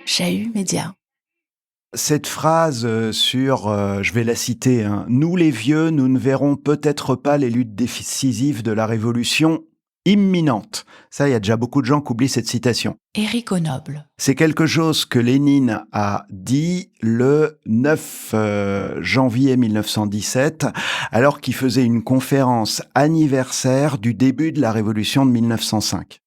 Chahut Média. Cette phrase je vais la citer, hein, « Nous les vieux, nous ne verrons peut-être pas les luttes décisives de la Révolution imminente ». Ça, il y a déjà beaucoup de gens qui oublient cette citation. Éric Honoble. C'est quelque chose que Lénine a dit le 9 janvier 1917, alors qu'il faisait une conférence anniversaire du début de la Révolution de 1905.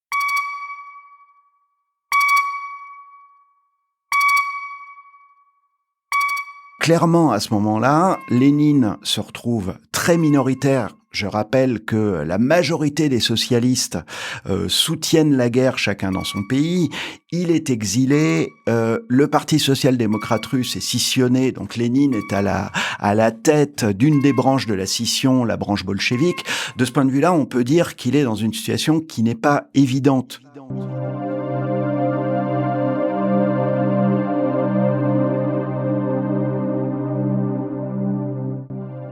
Clairement, à ce moment-là, Lénine se retrouve très minoritaire. Je rappelle que la majorité des socialistes soutiennent la guerre, chacun dans son pays. Il est exilé. Le Parti social-démocrate russe est scissionné. Donc Lénine est à la tête d'une des branches de la scission, la branche bolchevique. De ce point de vue-là, on peut dire qu'il est dans une situation qui n'est pas évidente.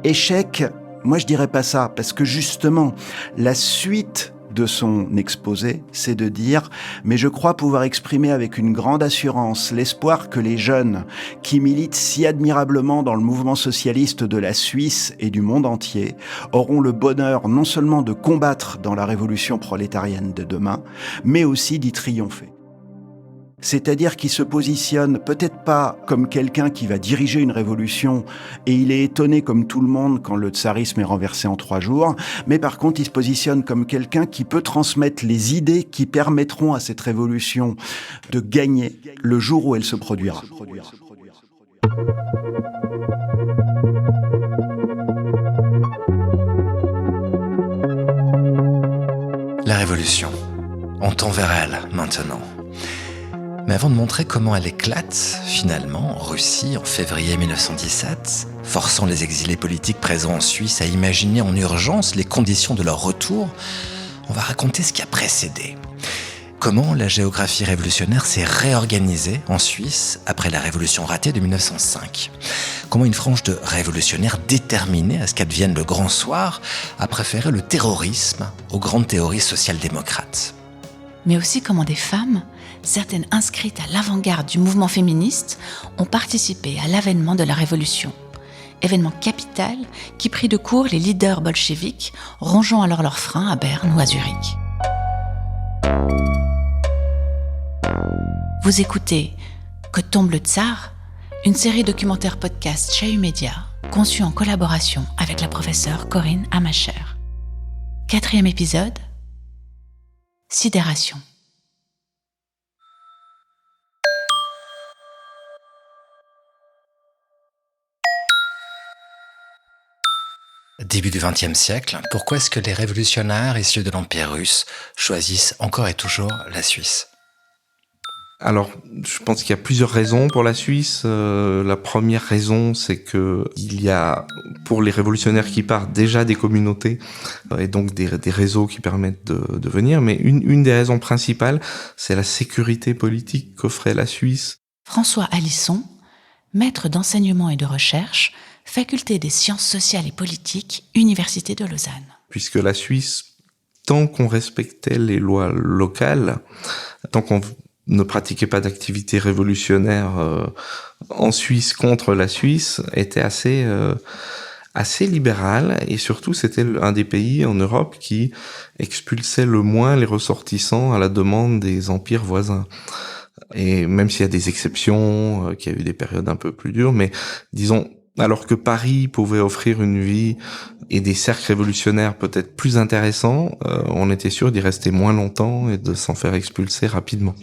Échec, moi je dirais pas ça, parce que justement, la suite de son exposé, c'est de dire « Mais je crois pouvoir exprimer avec une grande assurance l'espoir que les jeunes qui militent si admirablement dans le mouvement socialiste de la Suisse et du monde entier auront le bonheur non seulement de combattre dans la révolution prolétarienne de demain, mais aussi d'y triompher. » C'est-à-dire qu'il se positionne peut-être pas comme quelqu'un qui va diriger une révolution et il est étonné comme tout le monde quand le tsarisme est renversé en 3 jours, mais par contre il se positionne comme quelqu'un qui peut transmettre les idées qui permettront à cette révolution de gagner le jour où elle se produira. La révolution. On tend vers elle maintenant. Mais avant de montrer comment elle éclate, finalement, en Russie, en février 1917, forçant les exilés politiques présents en Suisse à imaginer en urgence les conditions de leur retour, on va raconter ce qui a précédé. Comment la géographie révolutionnaire s'est réorganisée en Suisse après la révolution ratée de 1905. Comment une frange de révolutionnaires déterminés à ce qu'advienne le grand soir a préféré le terrorisme aux grandes théories social-démocrates. Mais aussi comment des femmes, certaines inscrites à l'avant-garde du mouvement féministe, ont participé à l'avènement de la Révolution. Événement capital qui prit de court les leaders bolcheviques, rongeant alors leurs freins à Berne ou à Zurich. Vous écoutez Que tombe le tsar, une série documentaire podcast Chahut Média, conçue en collaboration avec la professeure Corinne Amacher. 4e épisode, Sidération. Début du XXe siècle, pourquoi est-ce que les révolutionnaires issus de l'Empire russe choisissent encore et toujours la Suisse ? Alors, je pense qu'il y a plusieurs raisons pour la Suisse. La première raison, c'est que il y a, pour les révolutionnaires qui partent, déjà des communautés et donc des réseaux qui permettent de venir. Mais une des raisons principales, c'est la sécurité politique qu'offrait la Suisse. François Alisson, maître d'enseignement et de recherche, faculté des sciences sociales et politiques, Université de Lausanne. Puisque la Suisse, tant qu'on respectait les lois locales, tant qu'on ne pratiquait pas d'activité révolutionnaire en Suisse contre la Suisse, était assez libéral, et surtout c'était un des pays en Europe qui expulsait le moins les ressortissants à la demande des empires voisins. Et même s'il y a des exceptions, qu'il y a eu des périodes un peu plus dures, mais disons, alors que Paris pouvait offrir une vie et des cercles révolutionnaires peut-être plus intéressants, on était sûr d'y rester moins longtemps et de s'en faire expulser rapidement.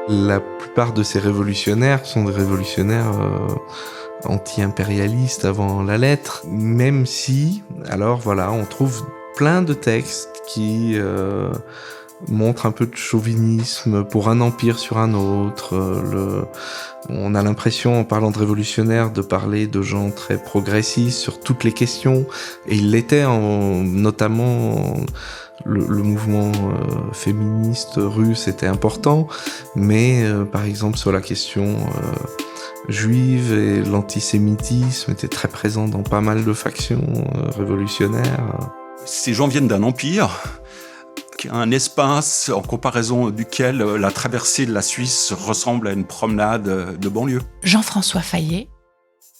La plupart de ces révolutionnaires sont des révolutionnaires anti-impérialistes avant la lettre, même si, alors voilà, on trouve plein de textes qui montre un peu de chauvinisme pour un empire sur un autre. On a l'impression, en parlant de révolutionnaires, de parler de gens très progressistes sur toutes les questions. Et ils l'étaient, notamment le mouvement féministe russe était important. Mais par exemple sur la question juive, et l'antisémitisme était très présent dans pas mal de factions révolutionnaires. Ces gens viennent d'un empire, un espace en comparaison duquel la traversée de la Suisse ressemble à une promenade de banlieue. Jean-François Fayet,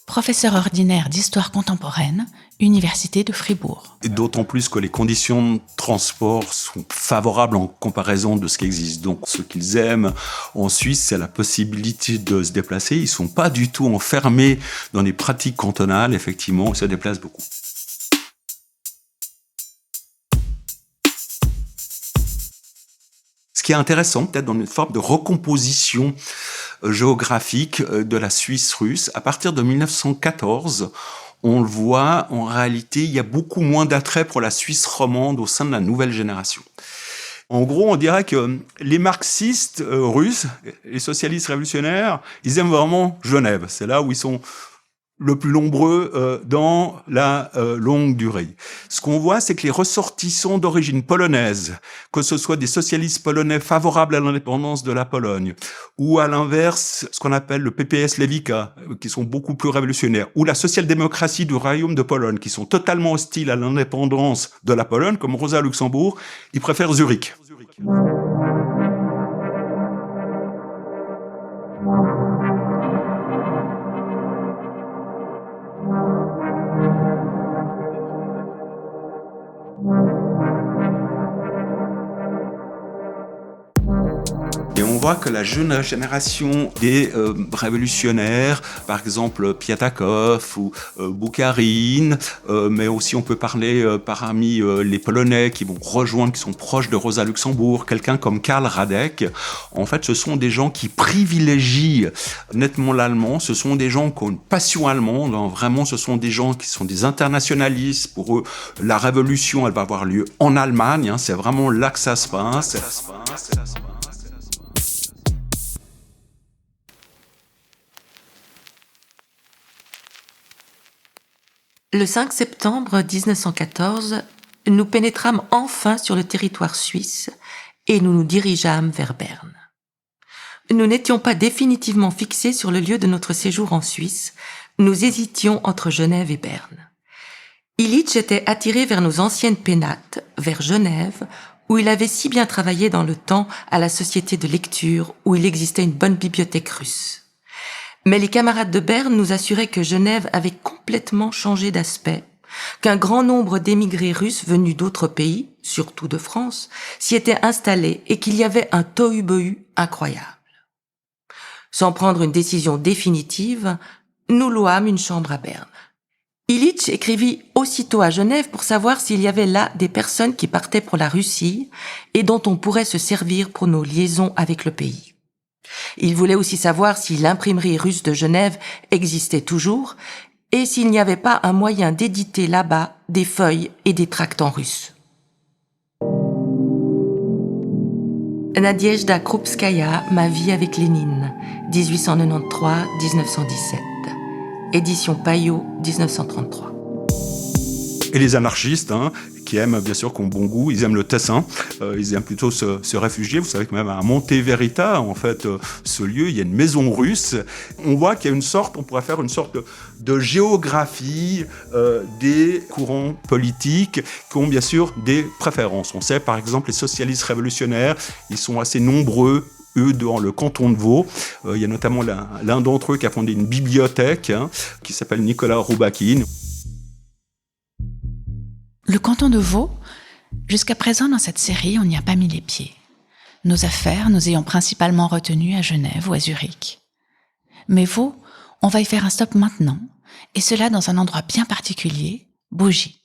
professeur ordinaire d'histoire contemporaine, Université de Fribourg. Et d'autant plus que les conditions de transport sont favorables en comparaison de ce qui existe. Donc ce qu'ils aiment en Suisse, c'est la possibilité de se déplacer. Ils ne sont pas du tout enfermés dans des pratiques cantonales, effectivement, ils se déplacent beaucoup. Ce qui est intéressant, peut-être dans une forme de recomposition géographique de la Suisse russe, à partir de 1914, on le voit, en réalité, il y a beaucoup moins d'attrait pour la Suisse romande au sein de la nouvelle génération. En gros, on dirait que les marxistes russes, les socialistes révolutionnaires, ils aiment vraiment Genève. C'est là où ils sont le plus nombreux dans la longue durée. Ce qu'on voit, c'est que les ressortissants d'origine polonaise, que ce soit des socialistes polonais favorables à l'indépendance de la Pologne, ou à l'inverse, ce qu'on appelle le PPS Lewicka, qui sont beaucoup plus révolutionnaires, ou la social-démocratie du Royaume de Pologne, qui sont totalement hostiles à l'indépendance de la Pologne, comme Rosa Luxembourg, ils préfèrent Zurich. Et on voit que la jeune génération des révolutionnaires, par exemple Piatakov ou Boukharine, mais aussi on peut parler parmi les Polonais qui vont rejoindre, qui sont proches de Rosa Luxembourg, quelqu'un comme Karl Radek. En fait, ce sont des gens qui privilégient nettement l'allemand, ce sont des gens qui ont une passion allemande, hein. Vraiment, ce sont des gens qui sont des internationalistes. Pour eux, la révolution, elle va avoir lieu en Allemagne, hein. C'est vraiment là que ça se passe. Le 5 septembre 1914, nous pénétrâmes enfin sur le territoire suisse et nous nous dirigeâmes vers Berne. Nous n'étions pas définitivement fixés sur le lieu de notre séjour en Suisse, nous hésitions entre Genève et Berne. Illich était attiré vers nos anciennes pénates, vers Genève, où il avait si bien travaillé dans le temps à la société de lecture, où il existait une bonne bibliothèque russe. Mais les camarades de Berne nous assuraient que Genève avait complètement changé d'aspect, qu'un grand nombre d'émigrés russes venus d'autres pays, surtout de France, s'y étaient installés et qu'il y avait un tohu-bohu incroyable. Sans prendre une décision définitive, nous louâmes une chambre à Berne. Illich écrivit aussitôt à Genève pour savoir s'il y avait là des personnes qui partaient pour la Russie et dont on pourrait se servir pour nos liaisons avec le pays. Il voulait aussi savoir si l'imprimerie russe de Genève existait toujours et s'il n'y avait pas un moyen d'éditer là-bas des feuilles et des tracts en russe. Nadejda Krupskaya, Ma vie avec Lénine, 1893-1917. Édition Payot, 1933. Et les anarchistes, hein, qui aiment, bien sûr, qui ont bon goût, ils aiment le Tessin, ils aiment plutôt se réfugier. Vous savez que même à Monte Verita, en fait, ce lieu, il y a une maison russe. On voit qu'il y a une sorte, on pourrait faire une sorte de géographie des courants politiques qui ont bien sûr des préférences. On sait, par exemple, les socialistes révolutionnaires, ils sont assez nombreux, eux, dans le canton de Vaud. Il y a notamment l'un d'entre eux qui a fondé une bibliothèque, hein, qui s'appelle Nicolas Roubakin. Le canton de Vaud, jusqu'à présent dans cette série, on n'y a pas mis les pieds. Nos affaires nous ayant principalement retenues à Genève ou à Zurich. Mais Vaud, on va y faire un stop maintenant, et cela dans un endroit bien particulier, Bougie.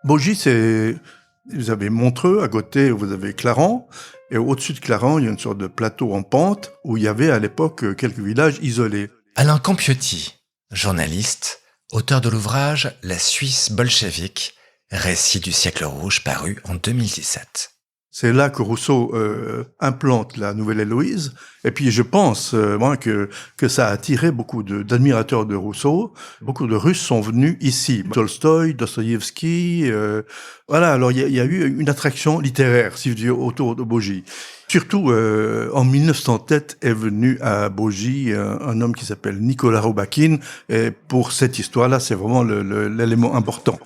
Bougie, c'est... Vous avez Montreux, à côté, vous avez Clarens, et au-dessus de Clarens, il y a une sorte de plateau en pente, où il y avait à l'époque quelques villages isolés. Alain Campiotti, journaliste, auteur de l'ouvrage La Suisse bolchevique, récit du siècle rouge paru en 2017. C'est là que Rousseau implante la Nouvelle Héloïse. Et puis je pense moi que ça a attiré beaucoup d'admirateurs de Rousseau. Beaucoup de Russes sont venus ici. Tolstoï, Dostoïevski. Voilà. Alors il y a eu une attraction littéraire, si je dis, autour de Bogy. Surtout en 1907 est venu à Bogy un homme qui s'appelle Nicolas Roubakine. Et pour cette histoire-là, c'est vraiment l'élément important.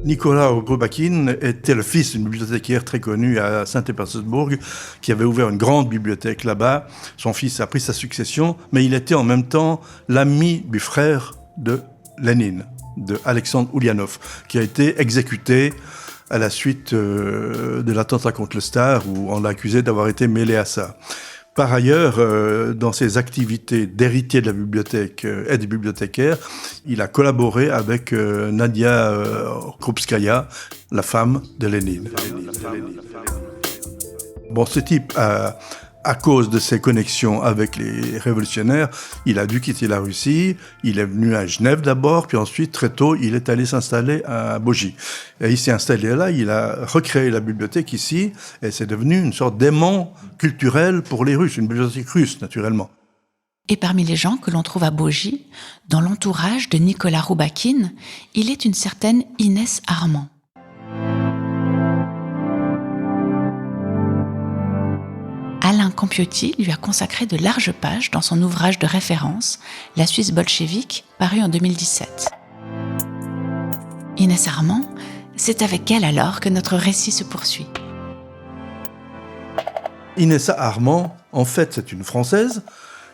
Nicolas Roubakine était le fils d'une bibliothécaire très connue à Saint-Pétersbourg qui avait ouvert une grande bibliothèque là-bas. Son fils a pris sa succession, mais il était en même temps l'ami du frère de Lénine, de Alexandre Oulianov, qui a été exécuté à la suite de l'attentat contre le Star, où on l'a accusé d'avoir été mêlé à ça. Par ailleurs, dans ses activités d'héritier de la bibliothèque et des bibliothécaires, il a collaboré avec Nadia Krupskaya, la femme de Lénine. Bon, ce type, à cause de ses connexions avec les révolutionnaires, il a dû quitter la Russie. Il est venu à Genève d'abord, puis ensuite, très tôt, il est allé s'installer à Bogy. Et il s'est installé là, il a recréé la bibliothèque ici, et c'est devenu une sorte d'aimant culturel pour les Russes, une bibliothèque russe, naturellement. Et parmi les gens que l'on trouve à Bogy, dans l'entourage de Nicolas Roubakine, il est une certaine Inès Armand. Alain Campiotti lui a consacré de larges pages dans son ouvrage de référence, La Suisse bolchevique, paru en 2017. Inès Armand, c'est avec elle alors que notre récit se poursuit. Inès Armand, en fait, c'est une Française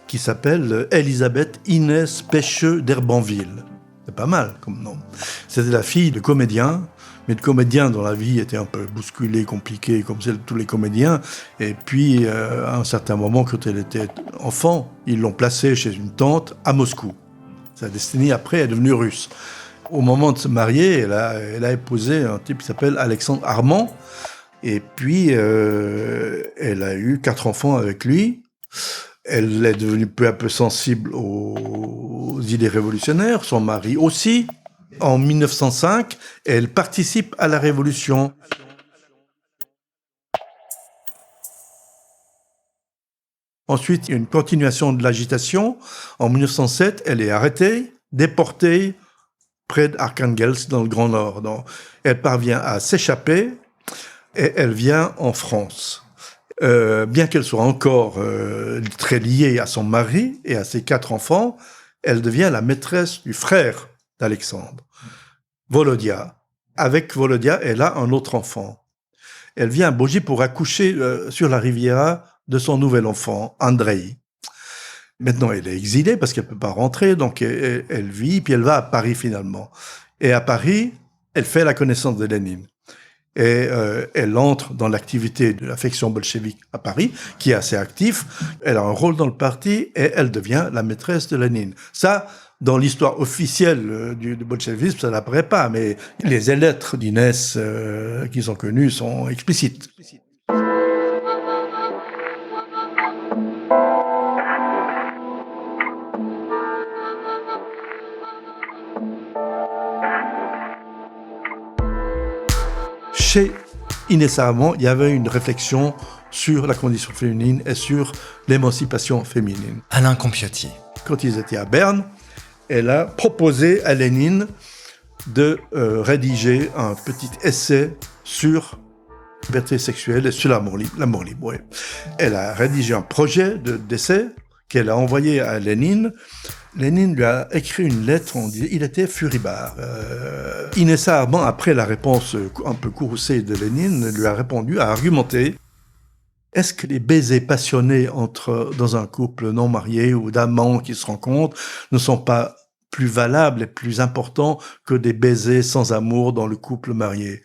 qui s'appelle Elisabeth Inès Pêcheux d'Herbanville. C'est pas mal comme nom. C'était la fille de comédien, mais de comédien dont la vie était un peu bousculée, compliquée, comme celle de tous les comédiens. Et puis, à un certain moment, quand elle était enfant, ils l'ont placée chez une tante à Moscou. Sa destinée, après, est devenue russe. Au moment de se marier, elle a épousé un type qui s'appelle Alexandre Armand. Et puis, elle a eu 4 enfants avec lui. Elle est devenue peu à peu sensible aux idées révolutionnaires, son mari aussi. En 1905, elle participe à la Révolution. Ensuite, il y a une continuation de l'agitation. En 1907, elle est arrêtée, déportée près d'Arkhangelsk, dans le Grand Nord. Donc, elle parvient à s'échapper et elle vient en France. Bien qu'elle soit encore très liée à son mari et à ses 4 enfants, elle devient la maîtresse du frère d'Alexandre, Volodia. Avec Volodia, elle a un autre enfant. Elle vient à Bogy pour accoucher sur la Riviera de son nouvel enfant, Andrei. Maintenant, elle est exilée parce qu'elle peut pas rentrer, donc elle vit, puis elle va à Paris finalement. Et à Paris, elle fait la connaissance de Lénine. Et elle entre dans l'activité de l'affection bolchevique à Paris, qui est assez actif. Elle a un rôle dans le parti et elle devient la maîtresse de Lénine. Ça, dans l'histoire officielle du bolchevisme, ça n'apparaît pas, mais les lettres d'Inès qui sont connues sont explicites. Chez Inès Armand, il y avait une réflexion sur la condition féminine et sur l'émancipation féminine. Alain Campiotti. Quand ils étaient à Berne, elle a proposé à Lénine de rédiger un petit essai sur la liberté sexuelle et sur l'amour libre. Ouais. Elle a rédigé un projet d'essai qu'elle a envoyé à Lénine. Lénine lui a écrit une lettre, on dit, il était furibard. Inès Armand, après la réponse un peu courroucée de Lénine, lui a répondu, a argumenté. Est-ce que les baisers passionnés dans un couple non marié ou d'amants qui se rencontrent ne sont pas plus valables et plus importants que des baisers sans amour dans le couple marié?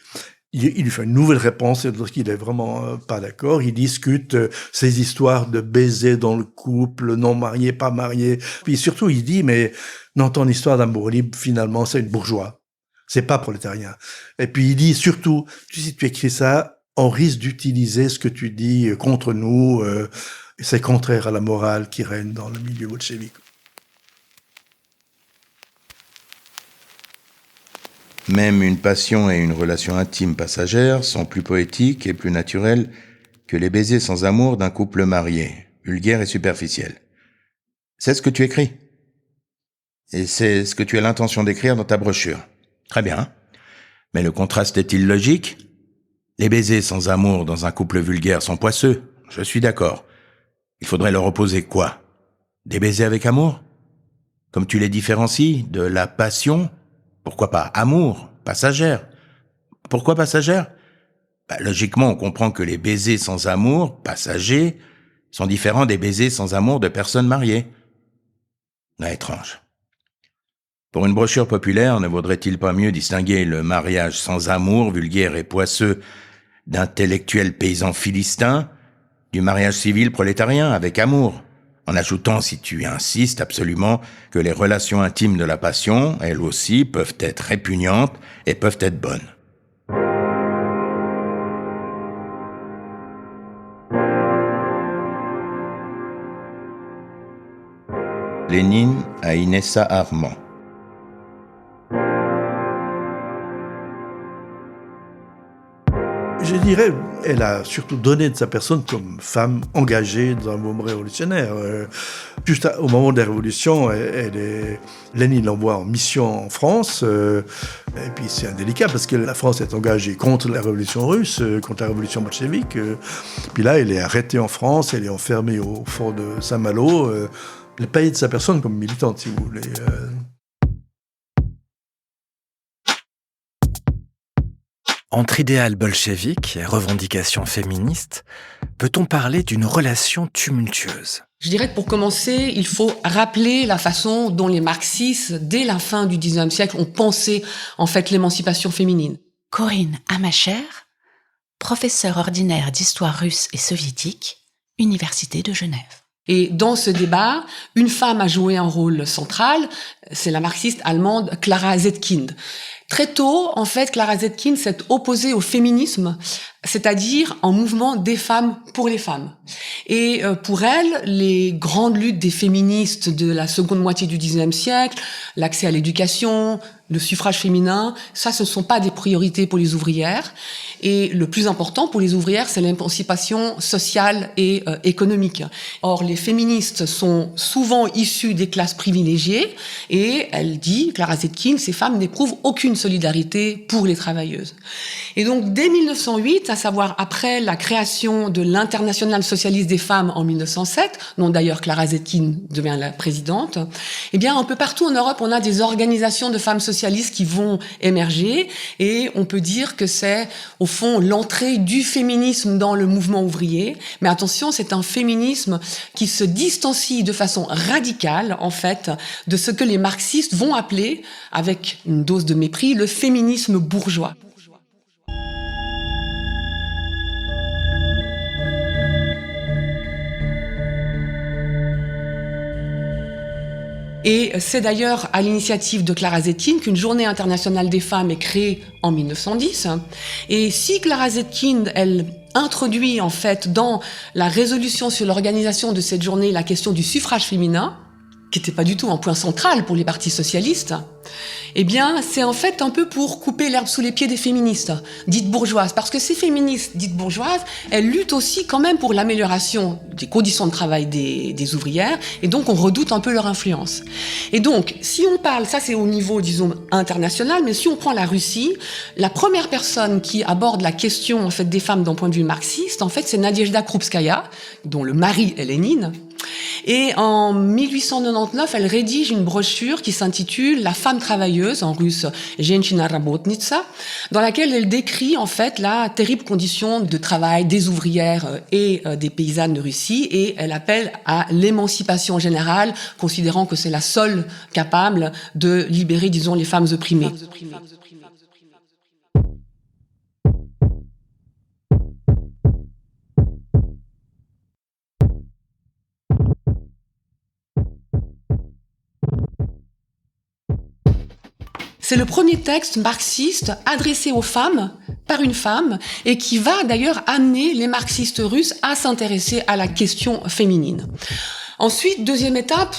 il lui fait une nouvelle réponse, c'est-à-dire qu'il est vraiment pas d'accord. Il discute ces histoires de baisers dans le couple, non marié, pas marié. Puis surtout, il dit, mais non, ton histoire d'amour libre, finalement, c'est une bourgeois. C'est pas prolétarien. Et puis il dit surtout, si tu écris ça, on risque d'utiliser ce que tu dis contre nous. C'est contraire à la morale qui règne dans le milieu bolchevique. Même une passion et une relation intime passagère sont plus poétiques et plus naturelles que les baisers sans amour d'un couple marié, vulgaire et superficiel. C'est ce que tu écris. Et c'est ce que tu as l'intention d'écrire dans ta brochure. Très bien. Mais le contraste est-il logique ? Les baisers sans amour dans un couple vulgaire sont poisseux, je suis d'accord. Il faudrait leur opposer quoi ? Des baisers avec amour ? Comme tu les différencies de la passion ? Pourquoi pas amour, passagère ? Pourquoi passagère ? Logiquement, on comprend que les baisers sans amour, passagers, sont différents des baisers sans amour de personnes mariées. Étrange. Pour une brochure populaire, ne vaudrait-il pas mieux distinguer le mariage sans amour, vulgaire et poisseux, d'intellectuels paysans philistins, du mariage civil prolétarien avec amour, en ajoutant, si tu insistes absolument, que les relations intimes de la passion, elles aussi, peuvent être répugnantes et peuvent être bonnes. Lénine à Inessa Armand. Je dirais, elle a surtout donné de sa personne comme femme engagée dans un mouvement révolutionnaire. Juste au moment de la Révolution, Lénine l'envoie en mission en France. Et puis c'est indélicat parce que la France est engagée contre la Révolution russe, contre la Révolution bolchevique. Puis là, elle est arrêtée en France, elle est enfermée au fort de Saint-Malo. Elle paye de sa personne comme militante, si vous voulez. Entre idéal bolchevique et revendications féministes, peut-on parler d'une relation tumultueuse ? Je dirais que pour commencer, il faut rappeler la façon dont les marxistes, dès la fin du XIXe siècle, ont pensé en fait l'émancipation féminine. Corinne Amacher, professeure ordinaire d'histoire russe et soviétique, Université de Genève. Et dans ce débat, une femme a joué un rôle central, c'est la marxiste allemande Clara Zetkind. Très tôt, en fait, Clara Zetkind s'est opposée au féminisme, c'est-à-dire un mouvement des femmes pour les femmes. Et pour elle, les grandes luttes des féministes de la seconde moitié du XIXe siècle, l'accès à l'éducation, le suffrage féminin, ça, ce ne sont pas des priorités pour les ouvrières. Et le plus important pour les ouvrières, c'est l'émancipation sociale et économique. Or, les féministes sont souvent issues des classes privilégiées et elle dit, Clara Zetkind, ces femmes n'éprouvent aucune solidarité pour les travailleuses. Et donc, dès 1908, à savoir après la création de l'Internationale socialiste des femmes en 1907, dont d'ailleurs Clara Zetkind devient la présidente, eh bien, un peu partout en Europe, on a des organisations de femmes socialistes qui vont émerger et on peut dire que c'est, au fond, l'entrée du féminisme dans le mouvement ouvrier. Mais attention, c'est un féminisme qui se distancie de façon radicale, en fait, de ce que les marxistes vont appeler, avec une dose de mépris, le féminisme bourgeois. Et c'est d'ailleurs à l'initiative de Clara Zetkind qu'une journée internationale des femmes est créée en 1910. Et si Clara Zetkind, elle introduit en fait dans la résolution sur l'organisation de cette journée la question du suffrage féminin, qui n'était pas du tout un point central pour les partis socialistes, eh bien, c'est en fait un peu pour couper l'herbe sous les pieds des féministes, dites bourgeoises. Parce que ces féministes dites bourgeoises, elles luttent aussi quand même pour l'amélioration des conditions de travail des ouvrières, et donc on redoute un peu leur influence. Et donc, si on parle, ça c'est au niveau, disons, international, mais si on prend la Russie, la première personne qui aborde la question, en fait, des femmes d'un point de vue marxiste, en fait, c'est Nadezhda Krupskaya, dont le mari est Lénine. Et en 1899, elle rédige une brochure qui s'intitule « La femme travailleuse », en russe « Женщина работница », dans laquelle elle décrit en fait la terrible condition de travail des ouvrières et des paysannes de Russie, et elle appelle à l'émancipation générale, considérant que c'est la seule capable de libérer, disons, les femmes opprimées. C'est le premier texte marxiste adressé aux femmes par une femme et qui va d'ailleurs amener les marxistes russes à s'intéresser à la question féminine. Ensuite, deuxième étape,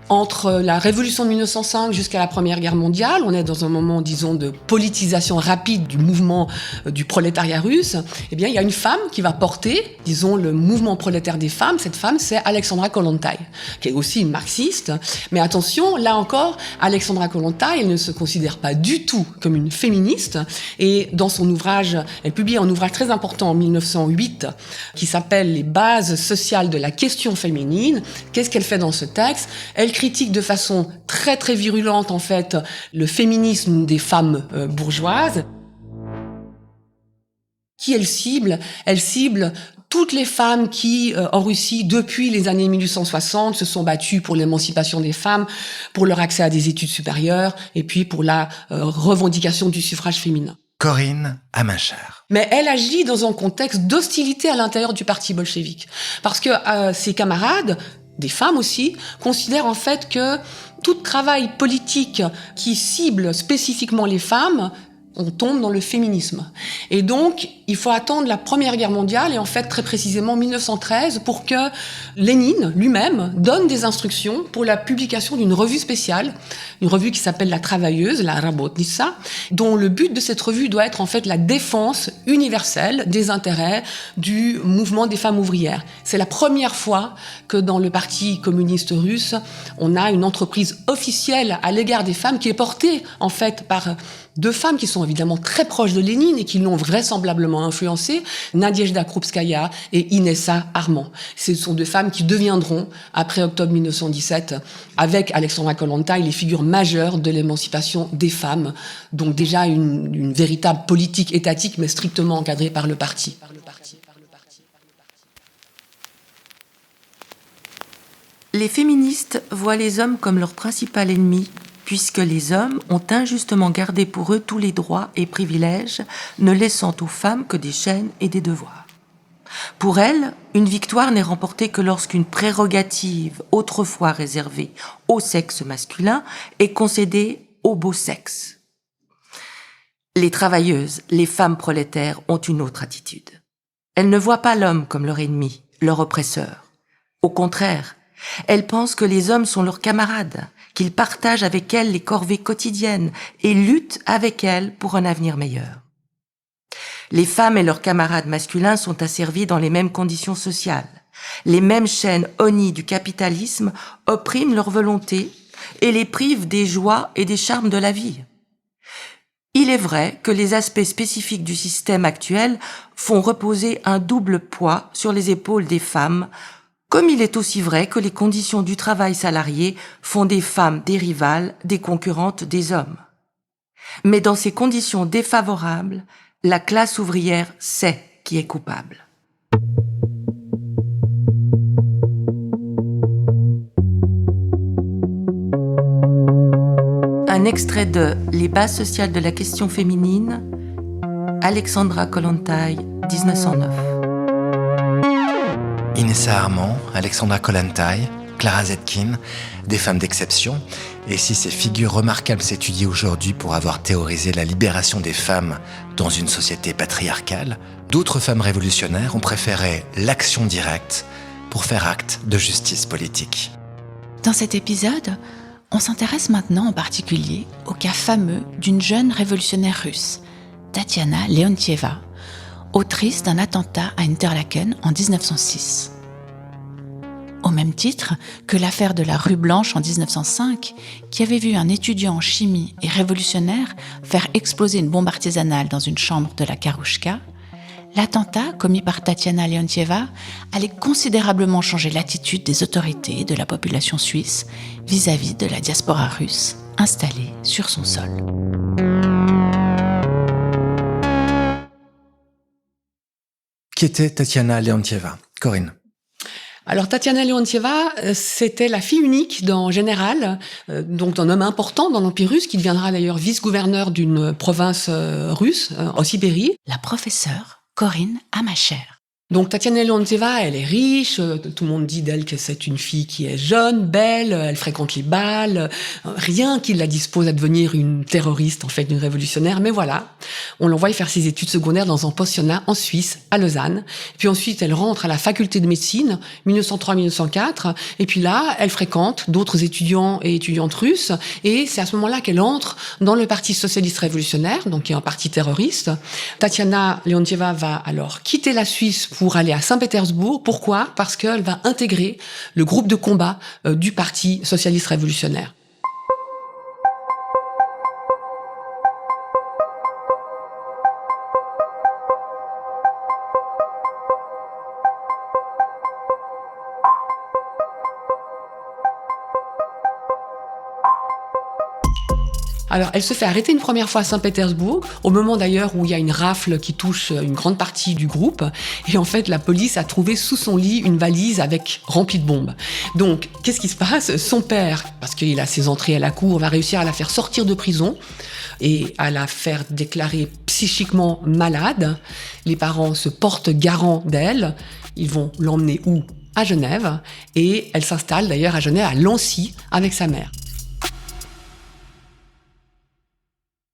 entre la révolution de 1905 jusqu'à la Première Guerre mondiale, on est dans un moment, disons, de politisation rapide du mouvement du prolétariat russe. Eh bien, il y a une femme qui va porter, disons, le mouvement prolétaire des femmes. Cette femme, c'est Alexandra Kollontai, qui est aussi une marxiste. Mais attention, là encore, Alexandra Kollontai, elle ne se considère pas du tout comme une féministe. Et dans son ouvrage, elle publie un ouvrage très important en 1908 qui s'appelle « Les bases sociales de la question féminine ». Qu'est-ce qu'elle fait dans ce texte ? Elle critique de façon très très virulente en fait le féminisme des femmes bourgeoises. Qui elle cible ? Elle cible toutes les femmes qui, en Russie, depuis les années 1860, se sont battues pour l'émancipation des femmes, pour leur accès à des études supérieures et puis pour la revendication du suffrage féminin. Corinne Amacher. Mais elle agit dans un contexte d'hostilité à l'intérieur du parti bolchevique. Parce que ses camarades, des femmes aussi, considèrent en fait que tout travail politique qui cible spécifiquement les femmes, on tombe dans le féminisme. Et donc, il faut attendre la Première Guerre mondiale, et en fait, très précisément 1913, pour que Lénine lui-même donne des instructions pour la publication d'une revue spéciale, une revue qui s'appelle La Travailleuse, la Rabotnitsa, dont le but de cette revue doit être en fait la défense universelle des intérêts du mouvement des femmes ouvrières. C'est la première fois que dans le Parti communiste russe, on a une entreprise officielle à l'égard des femmes qui est portée en fait par deux femmes qui sont évidemment très proches de Lénine et qui l'ont vraisemblablement influencé, Nadezhda Krupskaya et Inessa Armand. Ce sont deux femmes qui deviendront, après octobre 1917, avec Alexandra Kollontai, les figures majeures de l'émancipation des femmes. Donc déjà une véritable politique étatique, mais strictement encadrée par le parti. Les féministes voient les hommes comme leur principal ennemi, puisque les hommes ont injustement gardé pour eux tous les droits et privilèges, ne laissant aux femmes que des chaînes et des devoirs. Pour elles, une victoire n'est remportée que lorsqu'une prérogative autrefois réservée au sexe masculin est concédée au beau sexe. Les travailleuses, les femmes prolétaires ont une autre attitude. Elles ne voient pas l'homme comme leur ennemi, leur oppresseur. Au contraire, elles pensent que les hommes sont leurs camarades, qu'ils partagent avec elles les corvées quotidiennes et luttent avec elles pour un avenir meilleur. Les femmes et leurs camarades masculins sont asservis dans les mêmes conditions sociales. Les mêmes chaînes honnies du capitalisme oppriment leur volonté et les privent des joies et des charmes de la vie. Il est vrai que les aspects spécifiques du système actuel font reposer un double poids sur les épaules des femmes, comme il est aussi vrai que les conditions du travail salarié font des femmes des rivales, des concurrentes des hommes. Mais dans ces conditions défavorables, la classe ouvrière sait qui est coupable. Un extrait de Les bases sociales de la question féminine, Alexandra Kollontai, 1909. Inessa Armand, Alexandra Kollontai, Clara Zetkin, des femmes d'exception. Et si ces figures remarquables s'étudient aujourd'hui pour avoir théorisé la libération des femmes dans une société patriarcale, d'autres femmes révolutionnaires ont préféré l'action directe pour faire acte de justice politique. Dans cet épisode, on s'intéresse maintenant en particulier au cas fameux d'une jeune révolutionnaire russe, Tatiana Leontieva, autrice d'un attentat à Interlaken en 1906. Au même titre que l'affaire de la rue Blanche en 1905, qui avait vu un étudiant en chimie et révolutionnaire faire exploser une bombe artisanale dans une chambre de la Karouchka, l'attentat commis par Tatiana Leontieva allait considérablement changer l'attitude des autorités et de la population suisse vis-à-vis de la diaspora russe installée sur son sol. Qui était Tatiana Leontieva ? Corinne. Alors Tatiana Leontieva, c'était la fille unique d'un général, donc d'un homme important dans l'Empire russe, qui deviendra d'ailleurs vice-gouverneur d'une province russe, en Sibérie. La professeure Corinne Amacher. Donc Tatiana Leontieva, elle est riche, tout le monde dit d'elle que c'est une fille qui est jeune, belle, elle fréquente les bals, rien qui la dispose à devenir une terroriste, en fait, une révolutionnaire, mais voilà, on l'envoie faire ses études secondaires dans un pensionnat en Suisse, à Lausanne, puis ensuite elle rentre à la faculté de médecine, 1903-1904, et puis là, elle fréquente d'autres étudiants et étudiantes russes, et c'est à ce moment-là qu'elle entre dans le Parti socialiste révolutionnaire, donc qui est un parti terroriste. Tatiana Leontieva va alors quitter la Suisse pour aller à Saint-Pétersbourg. Pourquoi ? Parce qu'elle va intégrer le groupe de combat du Parti socialiste révolutionnaire. Alors, elle se fait arrêter une première fois à Saint-Pétersbourg, au moment d'ailleurs où il y a une rafle qui touche une grande partie du groupe. Et en fait, la police a trouvé sous son lit une valise remplie de bombes. Donc, qu'est-ce qui se passe ? Son père, parce qu'il a ses entrées à la cour, va réussir à la faire sortir de prison et à la faire déclarer psychiquement malade. Les parents se portent garant d'elle. Ils vont l'emmener où ? À Genève. Et elle s'installe d'ailleurs à Genève, à Lancy, avec sa mère.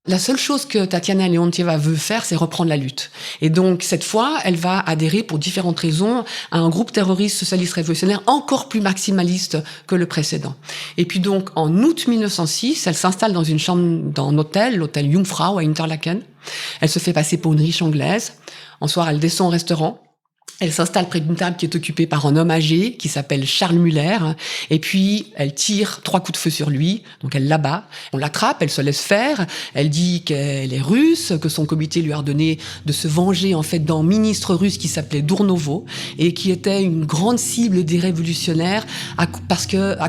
La seule chose que Tatiana Leontieva veut faire, c'est reprendre la lutte. Et donc, cette fois, elle va adhérer pour différentes raisons à un groupe terroriste socialiste révolutionnaire encore plus maximaliste que le précédent. Et puis donc, en août 1906, elle s'installe dans une chambre, dans un hôtel, l'hôtel Jungfrau à Interlaken. Elle se fait passer pour une riche anglaise. Un soir, elle descend au restaurant. Elle s'installe près d'une table qui est occupée par un homme âgé qui s'appelle Charles Muller. Et puis, elle tire 3 coups de feu sur lui. Donc, elle l'abat. On l'attrape, elle se laisse faire. Elle dit qu'elle est russe, que son comité lui a ordonné de se venger, en fait, d'un ministre russe qui s'appelait Dournovo et qui était une grande cible des révolutionnaires à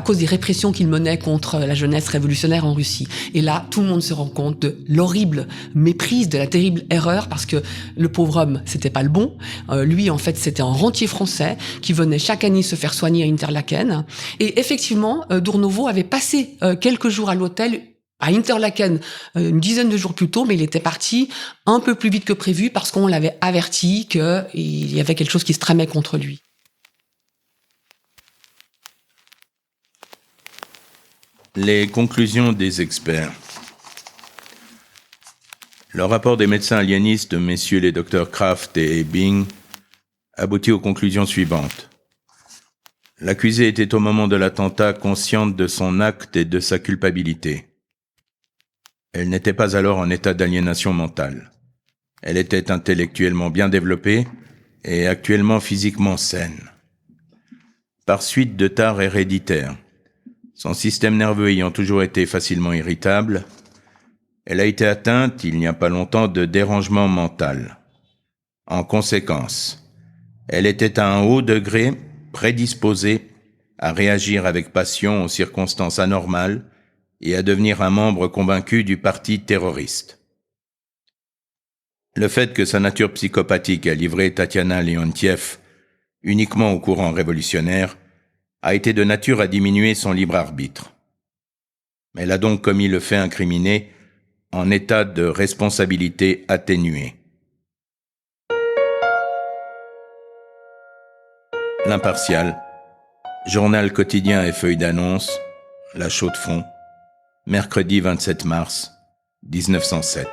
cause des répressions qu'il menait contre la jeunesse révolutionnaire en Russie. Et là, tout le monde se rend compte de l'horrible méprise, de la terrible erreur parce que le pauvre homme, c'était pas le bon. Lui, en fait, c'était un rentier français qui venait chaque année se faire soigner à Interlaken. Et effectivement, Dournovo avait passé quelques jours à l'hôtel à Interlaken une dizaine de jours plus tôt, mais il était parti un peu plus vite que prévu parce qu'on l'avait averti qu'il y avait quelque chose qui se tramait contre lui. Les conclusions des experts. Le rapport des médecins aliénistes, messieurs les docteurs Kraft et Bing, aboutit aux conclusions suivantes. L'accusée était au moment de l'attentat consciente de son acte et de sa culpabilité. Elle n'était pas alors en état d'aliénation mentale. Elle était intellectuellement bien développée et actuellement physiquement saine. Par suite de tares héréditaires, son système nerveux ayant toujours été facilement irritable, elle a été atteinte, il n'y a pas longtemps, de dérangement mental. En conséquence, elle était à un haut degré prédisposée à réagir avec passion aux circonstances anormales et à devenir un membre convaincu du parti terroriste. Le fait que sa nature psychopathique a livré Tatiana Leontieva uniquement au courant révolutionnaire a été de nature à diminuer son libre arbitre. Elle a donc commis le fait incriminé en état de responsabilité atténuée. L'Impartial, journal quotidien et feuille d'annonce, La Chaux-de-Fonds, mercredi 27 mars 1907.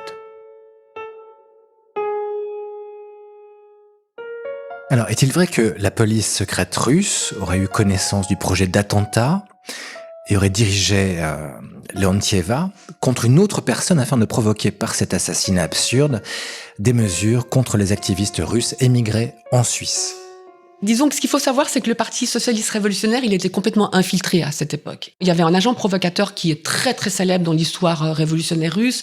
Alors, est-il vrai que la police secrète russe aurait eu connaissance du projet d'attentat et aurait dirigé Leontieva contre une autre personne afin de provoquer par cet assassinat absurde des mesures contre les activistes russes émigrés en Suisse? Disons que ce qu'il faut savoir, c'est que le Parti socialiste révolutionnaire, il était complètement infiltré à cette époque. Il y avait un agent provocateur qui est très très célèbre dans l'histoire révolutionnaire russe,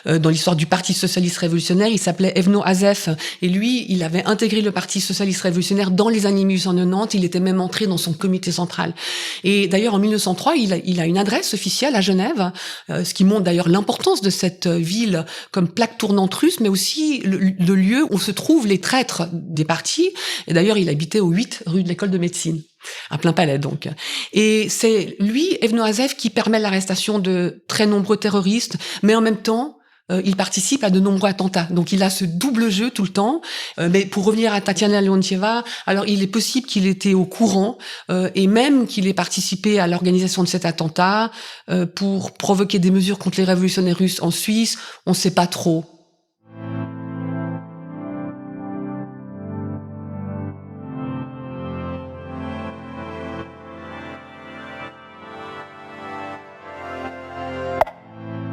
dans l'histoire du Parti socialiste révolutionnaire. Il s'appelait Evno Azev. Et lui, il avait intégré le Parti socialiste révolutionnaire dans les années 1890. Il était même entré dans son comité central. Et d'ailleurs, en 1903, il a une adresse officielle à Genève, ce qui montre d'ailleurs l'importance de cette ville comme plaque tournante russe, mais aussi le lieu où se trouvent les traîtres des partis. Et d'ailleurs, il habitait au 8 rue de l'École de médecine, à plein palais donc. Et c'est lui, Evno Azev, qui permet l'arrestation de très nombreux terroristes, mais en même temps, il participe à de nombreux attentats. Donc il a ce double jeu tout le temps. Mais pour revenir à Tatiana Leontieva, alors il est possible qu'il était au courant et même qu'il ait participé à l'organisation de cet attentat pour provoquer des mesures contre les révolutionnaires russes en Suisse. On ne sait pas trop.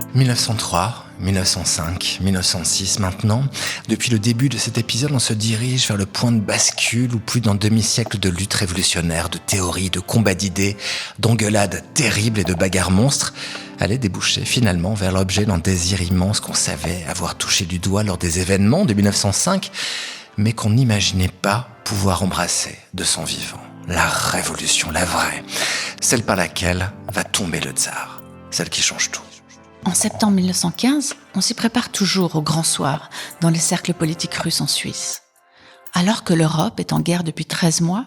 « 1903, 1905, 1906, maintenant, depuis le début de cet épisode, on se dirige vers le point de bascule où plus d'un demi-siècle de lutte révolutionnaire, de théories, de combats d'idées, d'engueulades terribles et de bagarres monstres allaient déboucher finalement vers l'objet d'un désir immense qu'on savait avoir touché du doigt lors des événements de 1905, mais qu'on n'imaginait pas pouvoir embrasser de son vivant. La révolution, la vraie, celle par laquelle va tomber le tsar, celle qui change tout. En septembre 1915, on s'y prépare toujours au grand soir dans les cercles politiques russes en Suisse. Alors que l'Europe est en guerre depuis 13 mois,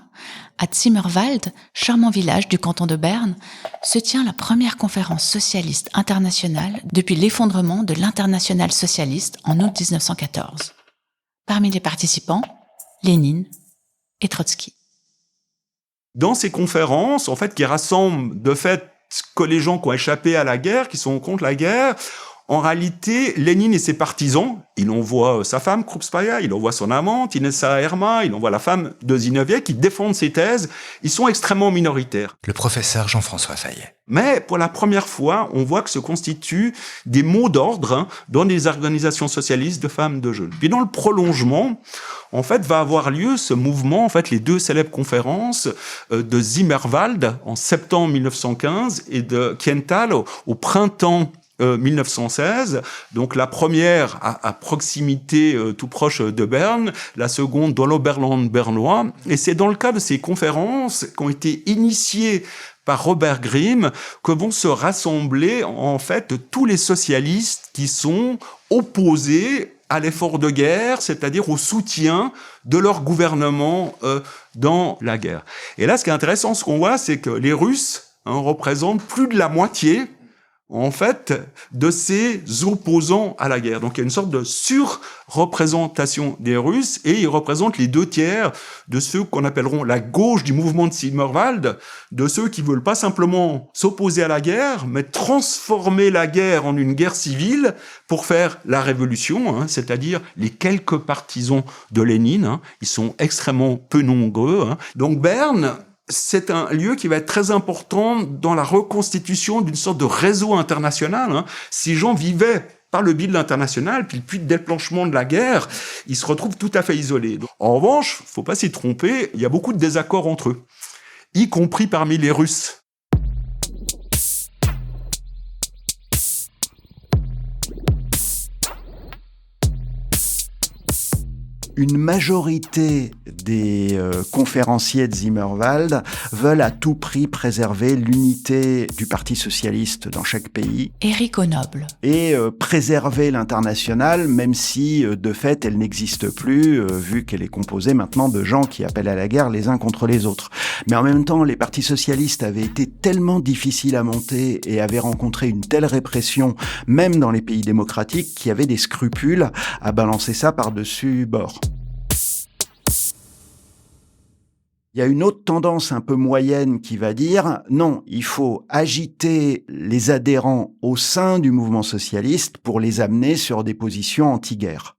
à Zimmerwald, charmant village du canton de Berne, se tient la première conférence socialiste internationale depuis l'effondrement de l'Internationale socialiste en août 1914. Parmi les participants, Lénine et Trotsky. Dans ces conférences, en fait, qui rassemblent de fait que les gens qui ont échappé à la guerre, qui sont contre la guerre, en réalité, Lénine et ses partisans, il envoie sa femme, Krupskaya, il envoie son amante, Inessa Erma, il envoie la femme de Zinoviev, qui défendent ses thèses, ils sont extrêmement minoritaires. Le professeur Jean-François Fayet. Mais pour la première fois, on voit que se constituent des mots d'ordre dans les organisations socialistes de femmes de jeunes. Puis dans le prolongement, en fait, va avoir lieu ce mouvement, en fait, les deux célèbres conférences de Zimmerwald en septembre 1915 et de Kiental au printemps 1916, donc la première à proximité tout proche de Berne, la seconde dans l'Oberland bernois, et c'est dans le cadre de ces conférences qui ont été initiées par Robert Grimm que vont se rassembler en fait tous les socialistes qui sont opposés à l'effort de guerre, c'est-à-dire au soutien de leur gouvernement dans la guerre. Et là, ce qui est intéressant, ce qu'on voit, c'est que les Russes représentent plus de la moitié en fait, de ces opposants à la guerre. Donc, il y a une sorte de surreprésentation des Russes et ils représentent les 2/3 de ceux qu'on appelleront la gauche du mouvement de Zimmerwald, de ceux qui veulent pas simplement s'opposer à la guerre, mais transformer la guerre en une guerre civile pour faire la révolution, c'est-à-dire les quelques partisans de Lénine, ils sont extrêmement peu nombreux. Donc, Berne, c'est un lieu qui va être très important dans la reconstitution d'une sorte de réseau international. Ces gens vivaient par le biais de l'international, puis le déclenchement de la guerre, ils se retrouvent tout à fait isolés. En revanche, faut pas s'y tromper, il y a beaucoup de désaccords entre eux, y compris parmi les Russes. Une majorité des conférenciers de Zimmerwald veulent à tout prix préserver l'unité du Parti socialiste dans chaque pays. Éric Honoble. Et préserver l'internationale, même si de fait elle n'existe plus, vu qu'elle est composée maintenant de gens qui appellent à la guerre les uns contre les autres. Mais en même temps, les partis socialistes avaient été tellement difficiles à monter et avaient rencontré une telle répression, même dans les pays démocratiques, qu'il y avait des scrupules à balancer ça par-dessus bord. Il y a une autre tendance un peu moyenne qui va dire non, il faut agiter les adhérents au sein du mouvement socialiste pour les amener sur des positions anti-guerre.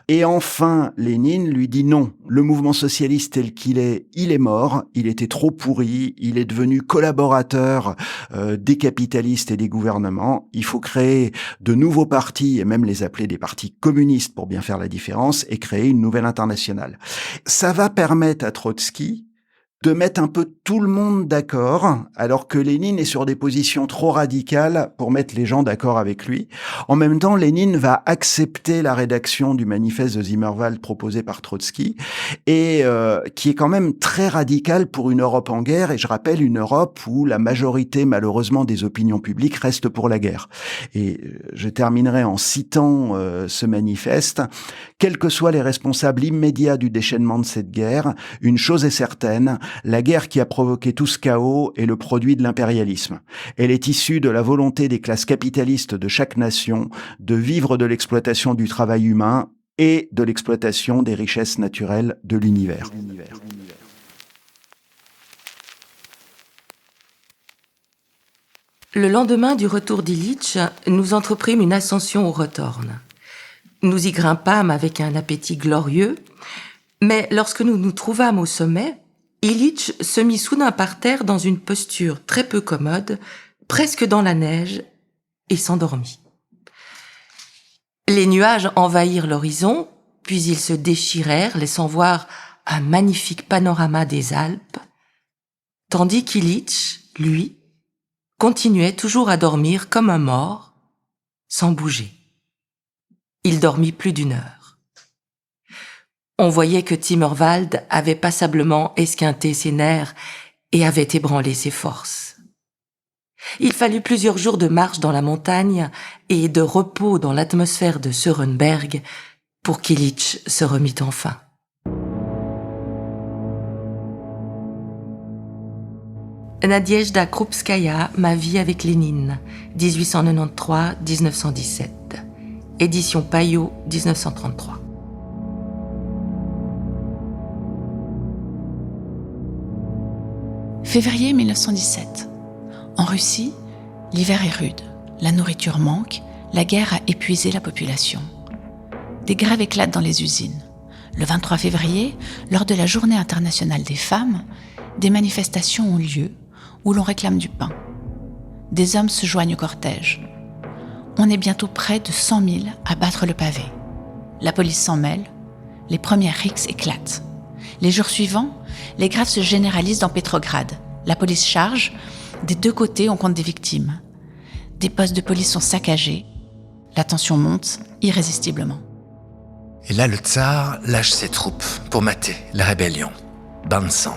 Et enfin, Lénine lui dit non, le mouvement socialiste tel qu'il est, il est mort, il était trop pourri, il est devenu collaborateur des capitalistes et des gouvernements, il faut créer de nouveaux partis et même les appeler des partis communistes pour bien faire la différence et créer une nouvelle internationale. Ça va permettre à Trotsky de mettre un peu tout le monde d'accord, alors que Lénine est sur des positions trop radicales pour mettre les gens d'accord avec lui. En même temps, Lénine va accepter la rédaction du manifeste de Zimmerwald proposé par Trotsky, et qui est quand même très radical pour une Europe en guerre, et je rappelle une Europe où la majorité, malheureusement, des opinions publiques reste pour la guerre. Et je terminerai en citant ce manifeste. Quels que soient les responsables immédiats du déchaînement de cette guerre, une chose est certaine, la guerre qui a provoqué tout ce chaos est le produit de l'impérialisme. Elle est issue de la volonté des classes capitalistes de chaque nation de vivre de l'exploitation du travail humain et de l'exploitation des richesses naturelles de l'univers. Le lendemain du retour d'Illich, nous entreprîmes une ascension au Rothorn. Nous y grimpâmes avec un appétit glorieux, mais lorsque nous nous trouvâmes au sommet, Illich se mit soudain par terre dans une posture très peu commode, presque dans la neige, et s'endormit. Les nuages envahirent l'horizon, puis ils se déchirèrent, laissant voir un magnifique panorama des Alpes, tandis qu'Illich, lui, continuait toujours à dormir comme un mort, sans bouger. Il dormit plus d'1 heure. On voyait que Timmerwald avait passablement esquinté ses nerfs et avait ébranlé ses forces. Il fallut plusieurs jours de marche dans la montagne et de repos dans l'atmosphère de Sörenberg pour qu'Illich se remît enfin. Nadezhda Krupskaya, Ma vie avec Lénine, 1893-1917. Édition Payot, 1933. Février 1917. En Russie, l'hiver est rude, la nourriture manque, la guerre a épuisé la population. Des grèves éclatent dans les usines. Le 23 février, lors de la Journée internationale des femmes, des manifestations ont lieu où l'on réclame du pain. Des hommes se joignent au cortège. On est bientôt près de 100 000 à battre le pavé. La police s'en mêle, les premières rixes éclatent. Les jours suivants, les grèves se généralisent dans Petrograd. La police charge, des 2 côtés on compte des victimes. Des postes de police sont saccagés. La tension monte irrésistiblement. Et là, le tsar lâche ses troupes pour mater la rébellion. Bain de sang.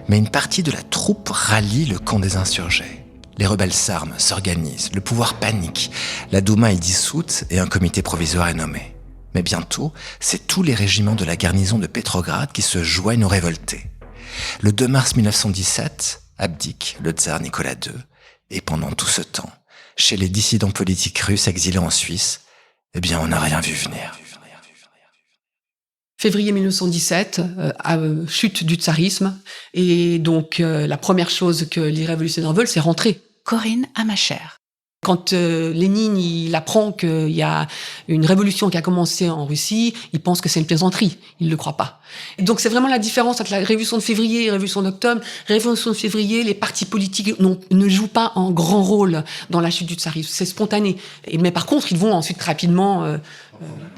Mais une partie de la troupe rallie le camp des insurgés. Les rebelles s'arment, s'organisent, le pouvoir panique. La Douma est dissoute et un comité provisoire est nommé. Mais bientôt, c'est tous les régiments de la garnison de Petrograd qui se joignent aux révoltés. Le 2 mars 1917, abdique le tsar Nicolas II. Et pendant tout ce temps, chez les dissidents politiques russes exilés en Suisse, eh bien, on n'a rien vu venir. Février 1917, chute du tsarisme. Et donc, la première chose que les révolutionnaires veulent, c'est rentrer. Corinne Amacher. Quand Lénine il apprend qu'il y a une révolution qui a commencé en Russie, il pense que c'est une plaisanterie. Il ne le croit pas. Et donc, c'est vraiment la différence entre la révolution de février et la révolution d'octobre. Révolution de février, les partis politiques ne jouent pas un grand rôle dans la chute du tsarisme. C'est spontané. Mais par contre, ils vont ensuite rapidement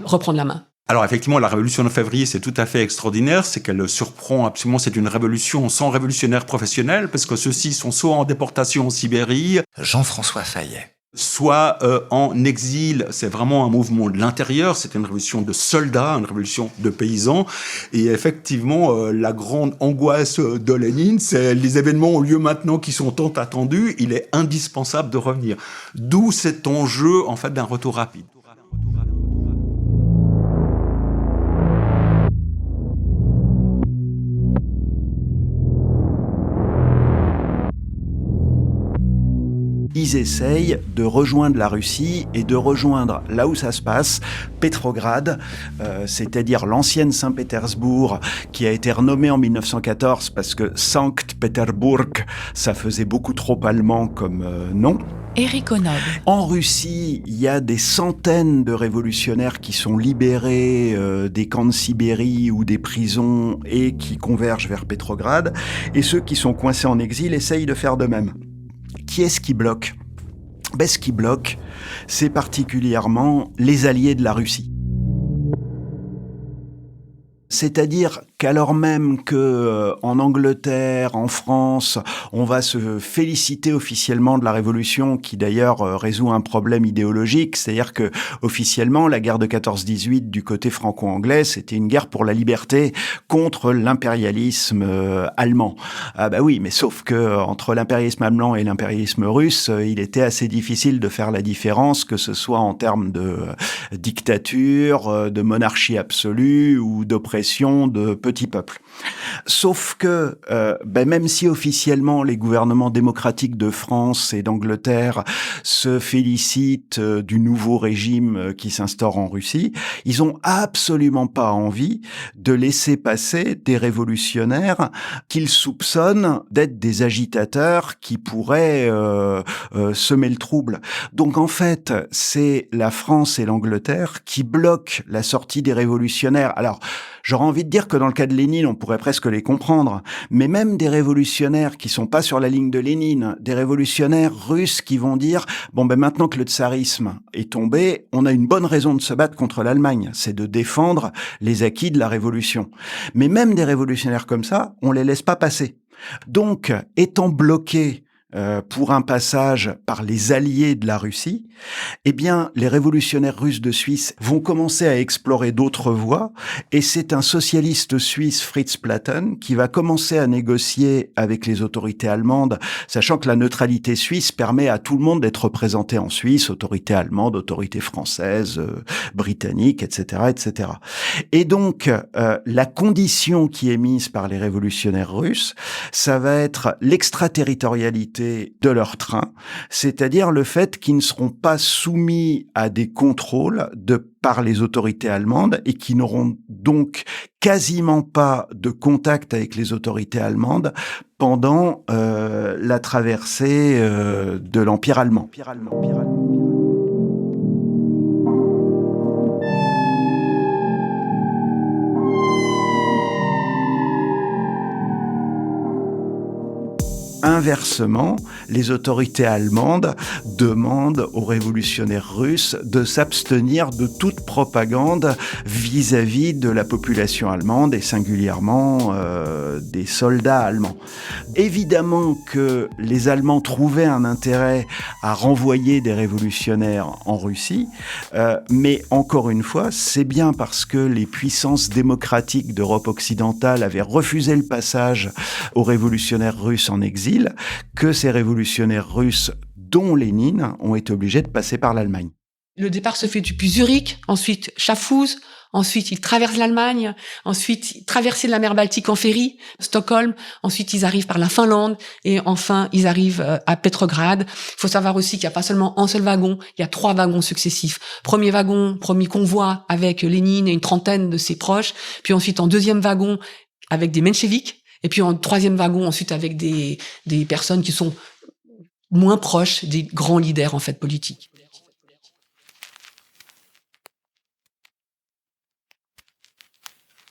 reprendre la main. Alors effectivement, la révolution de février, c'est tout à fait extraordinaire, c'est qu'elle surprend absolument, c'est une révolution sans révolutionnaires professionnels, parce que ceux-ci sont soit en déportation en Sibérie, Jean-François Fayet. soit en exil. C'est vraiment un mouvement de l'intérieur, c'est une révolution de soldats, une révolution de paysans. Et effectivement, la grande angoisse de Lénine, c'est les événements ont lieu maintenant qui sont tant attendus, il est indispensable de revenir. D'où cet enjeu, en fait, d'un retour rapide. Ils essayent de rejoindre la Russie et de rejoindre là où ça se passe, Petrograd, c'est-à-dire l'ancienne Saint-Pétersbourg, qui a été renommée en 1914 parce que Sankt-Peterburg, ça faisait beaucoup trop allemand comme nom. Éric Onoble. En Russie, il y a des centaines de révolutionnaires qui sont libérés des camps de Sibérie ou des prisons et qui convergent vers Petrograd. Et ceux qui sont coincés en exil essayent de faire de même. Qui est-ce qui bloque ? Ce qui bloque, c'est particulièrement les alliés de la Russie. C'est-à-dire qu'alors même que en Angleterre, en France, on va se féliciter officiellement de la Révolution, qui d'ailleurs résout un problème idéologique, c'est-à-dire que officiellement la guerre de 14-18 du côté franco-anglais, c'était une guerre pour la liberté contre l'impérialisme allemand. Ah bah oui, mais sauf que entre l'impérialisme allemand et l'impérialisme russe, il était assez difficile de faire la différence, que ce soit en termes de dictature, de monarchie absolue ou d'oppression de petit peuple. Sauf que, même si officiellement les gouvernements démocratiques de France et d'Angleterre se félicitent du nouveau régime qui s'instaure en Russie, ils ont absolument pas envie de laisser passer des révolutionnaires qu'ils soupçonnent d'être des agitateurs qui pourraient semer le trouble. Donc en fait, c'est la France et l'Angleterre qui bloquent la sortie des révolutionnaires. Alors, j'aurais envie de dire que dans le cas de Lénine, on pourrait presque les comprendre, mais même des révolutionnaires qui sont pas sur la ligne de Lénine, des révolutionnaires russes qui vont dire maintenant que le tsarisme est tombé, on a une bonne raison de se battre contre l'Allemagne, c'est de défendre les acquis de la révolution. Mais même des révolutionnaires comme ça, on les laisse pas passer. Donc, étant bloqués pour un passage par les alliés de la Russie, eh bien, les révolutionnaires russes de Suisse vont commencer à explorer d'autres voies, et c'est un socialiste suisse, Fritz Platen, qui va commencer à négocier avec les autorités allemandes, sachant que la neutralité suisse permet à tout le monde d'être représenté en Suisse, autorités allemandes, autorités françaises, britanniques, etc., etc. Et donc, la condition qui est mise par les révolutionnaires russes, ça va être l'extraterritorialité de leur train, c'est-à-dire le fait qu'ils ne seront pas soumis à des contrôles par les autorités allemandes et qui n'auront donc quasiment pas de contact avec les autorités allemandes pendant la traversée de l'Empire allemand. Inversement, les autorités allemandes demandent aux révolutionnaires russes de s'abstenir de toute propagande vis-à-vis de la population allemande et singulièrement des soldats allemands. Évidemment que les Allemands trouvaient un intérêt à renvoyer des révolutionnaires en Russie, mais encore une fois, c'est bien parce que les puissances démocratiques d'Europe occidentale avaient refusé le passage aux révolutionnaires russes en exil que ces révolutionnaires russes, dont Lénine, ont été obligés de passer par l'Allemagne. Le départ se fait depuis Zurich, ensuite Schaffhouse, ensuite ils traversent l'Allemagne, ensuite ils traversent la mer Baltique en ferry, Stockholm, ensuite ils arrivent par la Finlande et enfin ils arrivent à Petrograd. Il faut savoir aussi qu'il n'y a pas seulement un seul wagon, il y a 3 wagons successifs. Premier wagon, premier convoi avec Lénine et une trentaine de ses proches, puis ensuite en deuxième wagon avec des mencheviks, et puis en troisième wagon ensuite avec des personnes qui sont moins proches des grands leaders en fait politiques.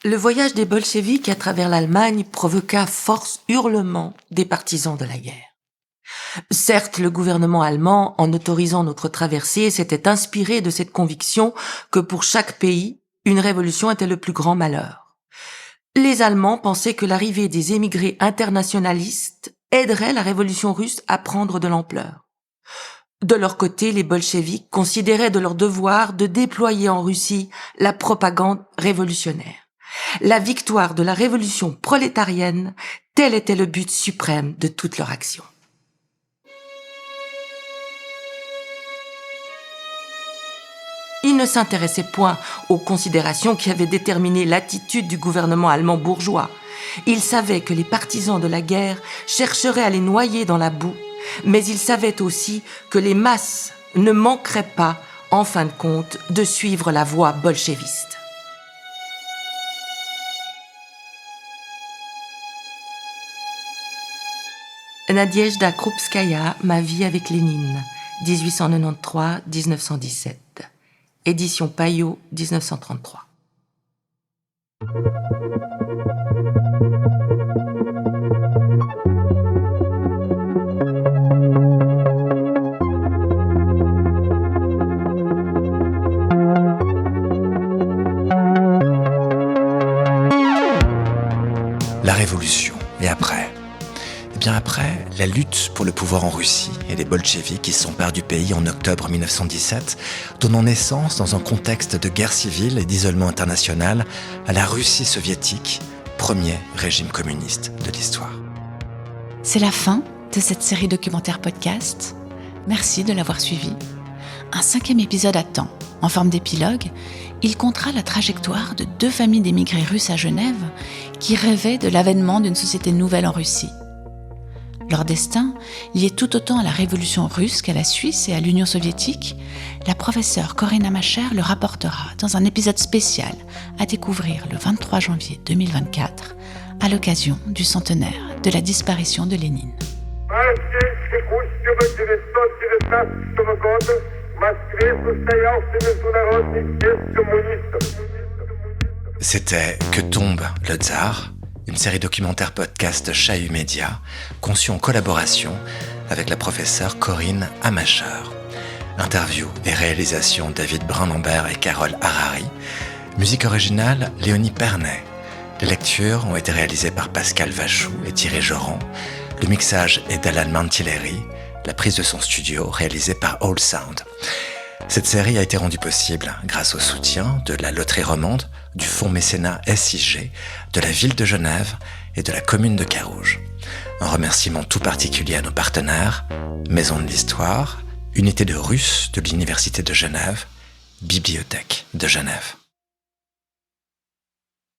Le voyage des bolcheviks à travers l'Allemagne provoqua force hurlements des partisans de la guerre. Certes, le gouvernement allemand, en autorisant notre traversée, s'était inspiré de cette conviction que pour chaque pays, une révolution était le plus grand malheur. Les Allemands pensaient que l'arrivée des émigrés internationalistes aiderait la révolution russe à prendre de l'ampleur. De leur côté, les bolcheviks considéraient de leur devoir de déployer en Russie la propagande révolutionnaire. La victoire de la révolution prolétarienne, tel était le but suprême de toute leur action. Ils ne s'intéressaient point aux considérations qui avaient déterminé l'attitude du gouvernement allemand bourgeois. Ils savaient que les partisans de la guerre chercheraient à les noyer dans la boue, mais ils savaient aussi que les masses ne manqueraient pas, en fin de compte, de suivre la voie bolchéviste. Nadejda Krupskaya, Ma vie avec Lénine, 1893-1917. Édition Payot, 1933. La Révolution. Et après ? Eh bien après, la lutte pour le pouvoir en Russie et les bolcheviks qui s'emparent du pays en octobre 1917, donnant naissance dans un contexte de guerre civile et d'isolement international à la Russie soviétique, premier régime communiste de l'histoire. C'est la fin de cette série documentaire podcast. Merci de l'avoir suivi. Un 5e épisode attend. En forme d'épilogue, il comptera la trajectoire de 2 familles d'émigrés russes à Genève qui rêvaient de l'avènement d'une société nouvelle en Russie. Leur destin, lié tout autant à la révolution russe qu'à la Suisse et à l'Union soviétique, la professeure Corinne Amacher le rapportera dans un épisode spécial à découvrir le 23 janvier 2024 à l'occasion du centenaire de la disparition de Lénine. C'était Que tombe le tsar, une série documentaire podcast Chahut Média, conçue en collaboration avec la professeure Corinne Amacher. Interview et réalisation David Brun-Lambert et Carole Harari. Musique originale Léonie Pernet. Les lectures ont été réalisées par Pascal Vachou et Thierry Joran. Le mixage est d'Alan Mantilleri. La prise de son studio réalisée par All Sound. Cette série a été rendue possible grâce au soutien de la Loterie Romande, du Fonds mécénat SIG, de la ville de Genève et de la commune de Carouge. Un remerciement tout particulier à nos partenaires, Maison de l'Histoire, Unité de Russe de l'Université de Genève, Bibliothèque de Genève.